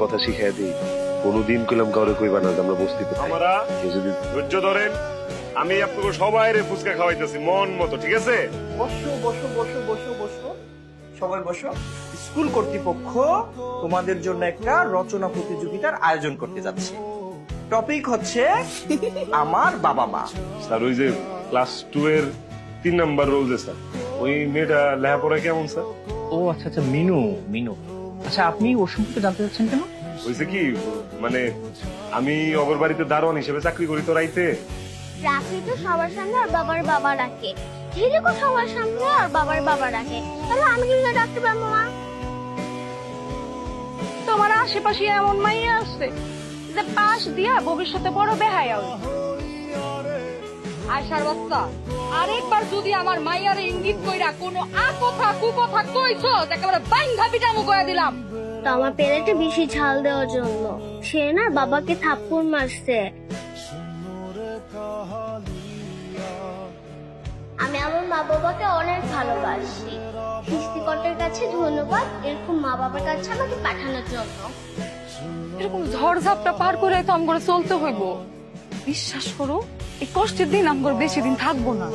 কথা শিখাই দিই, কোনোদিন কইলাম কাউরে কইবা না যে আমরা বস্তিতে থাকি। আমরা কেউ যদি ধৈর্য ধরেন, আমি আপনাকে সবাই ফুচকা খাওয়াইতেছি মন মতো, ঠিক আছে? বসো বসো বসো বসো বসো, সবাই বসো। স্কুল কর্তৃপক্ষ তোমাদের জন্য একটা রচনা প্রতিযোগিতার আয়োজন করতে যাচ্ছে। টপিক হচ্ছে আমার বাবা মা। স্যার ওই যে ক্লাস 2 এর 3 নাম্বার রোল যে স্যার, ওই মেয়েটা লেখাপড়া কেমন স্যার? ও আচ্ছা আচ্ছা, মিনু মিনু। আচ্ছা, আপনি ওর সম্পর্কে জানতে চাচ্ছেন কেন? হয়েছে কি, মানে আমি অগর বাড়িতে দারোয়ান হিসেবে চাকরি করি তো রাইতে। রাখি তো সবার সামনে আর বাবার বাবা রাখে, ঝিলিকও সবার সামনে আর বাবার বাবা রাখে, তাহলে আমি কি করে ডাকতে পারবো মা? তোমার আশেপাশে এমন মাইয়া আছে যে পাশ দিয়া ভবিষ্যতে বড় বেহায়া হইবে। আয়সার বাচ্চা, আরেকবার যদি আমার মাইয়ার ইঙ্গিত কইরা কোনো কথা কুকথা কইছো, একেবারে বাইন্ধা পিটামু কইয়া দিলাম। তো আমার পেলেটে বেশি ঝাল দেওয়ার জন্য সে না বাবাকে থাপ্পড় মারছে। আমি আমার মা বাবাকে অনেক ভালোবাসি। সৃষ্টিকর্তার কাছে ধন্যবাদ এরকম মা বাবার কাছে আমাকে পাঠানোর জন্য। এরকম ঝড়ঝাপটা পার করে তো আমগরে চলতে হইব। বিশ্বাস করো, এই কষ্টের দিন আমগর বেশি দিন থাকবো না।